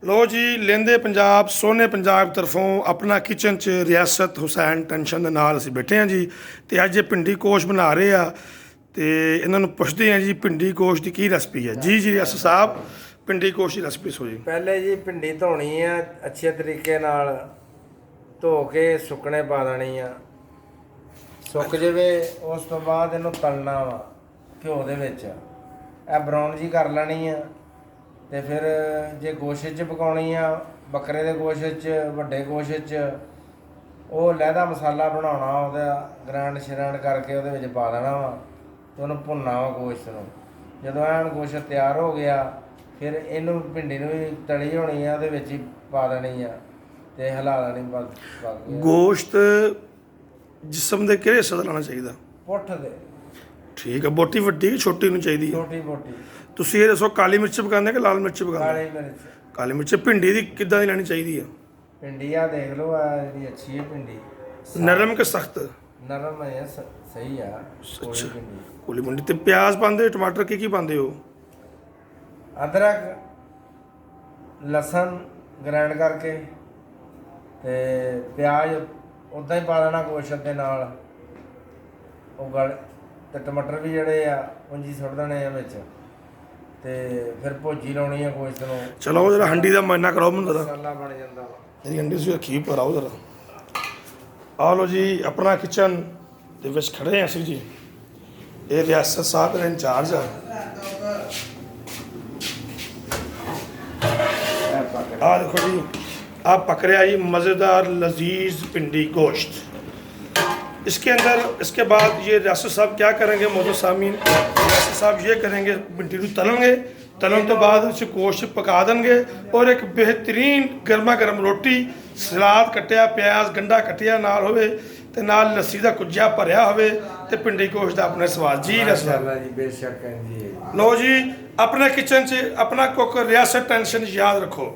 लो जी लेंदे पंजाब सोने पंजाब तरफों अपना किचन च रियासत हुसैन टेंशन ਦੇ ਨਾਲ ਅਸੀਂ ਬੈਠੇ ਹਾਂ ਜੀ ਤੇ ਅੱਜ ਇਹ ਭਿੰਡੀ ਕੋਸ਼ ਬਣਾ ਰਹੇ ਆ ਤੇ ਇਹਨਾਂ ਨੂੰ ਪੁੱਛਦੇ ਆ ਜੀ ਭਿੰਡੀ ਕੋਸ਼ ਦੀ ਕੀ ਰੈਸਪੀ ਹੈ। ਜੀ ਜੀ ਰਿਆਸਤ ਸਾਹਿਬ ਭਿੰਡੀ ਕੋਸ਼ ਦੀ ਰੈਸਪੀ ਸੋ ਜੀ। ਪਹਿਲੇ ਜੀ ਭਿੰਡੀ ਧੋਣੀ ਆ ਅੱਛੇ ਤਰੀਕੇ ਨਾਲ ਧੋ ਕੇ ਸੁੱਕਣੇ ਪਾ ਦੇਣੀ ਆ। ਸੁੱਕ ਜਾਵੇ ਉਸ ਤੋਂ ਬਾਅਦ ਇਹਨੂੰ ਤਲਣਾ ਵਾ ਘਿਓ ਦੇ ਵਿੱਚ। ਇਹ ਬਰਾਊਨ ਜੀ ਕਰ ਲੈਣੀ ਆ ਤੇ ਫਿਰ ਜੇ ਗੋਸ਼ੇ 'ਚ ਪਕਾਉਣੀ ਆ ਬੱਕਰੇ ਦੇ ਗੋਸ਼ੇ 'ਚ ਵੱਡੇ ਗੋਸ਼ੇ 'ਚ ਉਹ ਲਹਿਦਾ ਮਸਾਲਾ ਬਣਾਉਣਾ ਉਹਦਾ ਗ੍ਰਾਂਡ ਸ਼ਰਾਂਡ ਕਰਕੇ ਉਹਦੇ ਵਿੱਚ ਪਾ ਦੇਣਾ ਵਾ ਤੇ ਉਹਨੂੰ ਭੁੰਨਣਾ ਵਾ ਗੋਸ਼ਤ ਨੂੰ। ਜਦੋਂ ਐਨ ਗੋਸ਼ਤ ਤਿਆਰ ਹੋ ਗਿਆ ਫਿਰ ਇਹਨੂੰ ਭਿੰਡੀ ਨੂੰ ਵੀ ਤਲੀ ਹੋਣੀ ਆ ਉਹਦੇ ਵਿੱਚ ਹੀ ਪਾ ਦੇਣੀ ਆ ਤੇ ਹਿਲਾ ਦੇਣੀ ਬਸ। ਗੋਸ਼ਤ ਜਿਸਮ ਦੇ ਕਿਹੜੇ ਹਿੱਸੇ ਦਾ ਲਾਣਾ ਚਾਹੀਦਾ? ਪੁੱਠ ਦੇ। ਠੀਕ ਹੈ। ਬੋਟੀ ਵੱਡੀ ਕਿ ਛੋਟੀ ਨੂੰ ਚਾਹੀਦੀ ਹੈ? ਛੋਟੀ ਮੋਟੀ। ਤੁਸੀਂ ਇਹ ਦੱਸੋ ਕਾਲੀ ਮਿਰਚ ਪਕਾਉਂਦੇ ਕਿ ਲਾਲ ਮਿਰਚ ਪਕਾਉਂਦੇ? ਕਾਲੀ ਮਿਰਚ। ਕਾਲੀ ਮਿਰਚ। ਭਿੰਡੀ ਦੀ ਕਿੱਦਾਂ ਦੀ ਲੈਣੀ ਚਾਹੀਦੀ ਹੈ? ਭਿੰਡੀ ਆ ਦੇਖ ਲਓ ਆ ਜਿਹੜੀ ਅੱਛੀ ਹੈ ਭਿੰਡੀ। ਨਰਮ ਕਿ ਸਖਤ? ਨਰਮ ਹੈ ਸਹੀ ਆ। ਅੱਛਾ ਕੋਲੀ ਮੁੰਡੀ। ਤੇ ਪਿਆਜ਼ ਪਾਉਂਦੇ ਹੋ, ਟਮਾਟਰ ਕੀ ਪਾਉਂਦੇ ਹੋ? ਅਦਰਕ ਲਸਣ ਗ੍ਰਾਈਂਡ ਕਰਕੇ ਤੇ ਪਿਆਜ਼ ਉੱਦਾਂ ਹੀ ਪਾ ਦੇਣਾ ਗੋਸ਼ਤ ਦੇ ਨਾਲ ਉਹ ਗਲ ਤੇ ਟਮਾਟਰ ਵੀ ਜਿਹੜੇ ਆ ਉਂਜੀ ਸੁੱਟ ਦੇਣੇ ਆ ਵਿੱਚ ਤੇ ਫਿਰ ਭੁੱਜੀ ਲਾਉਣੀ ਆ ਗੋਸ਼ਤ ਨੂੰ। ਚਲੋ ਜਰਾ ਹੰਡੀ ਦਾ ਮਾਇਨਾ ਕਰਾਓ ਮੈਨੂੰ ਜ਼ਰਾ। ਮਸਾਲਾ ਬਣ ਜਾਂਦਾ ਵਾ। ਮੇਰੀ ਹੰਡੀ ਤੁਸੀਂ ਰੱਖੀ ਪਰ ਆਓ ਜ਼ਰਾ। ਆ ਲਓ ਜੀ ਆਪਣਾ ਕਿਚਨ ਦੇ ਵਿੱਚ ਖੜੇ ਹਾਂ ਅਸੀਂ ਜੀ। ਇਹ ਰਿਆਸਤ ਸਾਹਿਬ ਦੇ ਇੰਚਾਰਜ ਆ। आ देखो जी आप पक रहा जी मज़ेदार लजीज भिंडी गोश्त। इसके अंदर इसके बाद ये रियासत साहब क्या करेंगे मौजूद सामीन, रियासत साहब ये करेंगे भिंडी को तलेंगे। तलन तो बाद उसे गोश्त पका देंगे और एक बेहतरीन गर्मा गर्म रोटी सलाद कटिया प्याज गंढा कटिया नाल होवे ते नाल लस्सी का कुज्जा भरिया होवे ते भिंडी गोश्त का अपने स्वाद जी। माशाअल्लाह जी बेशक है जी। लो जी अपने किचन से अपना कुक रियासत टेंशन याद रखो।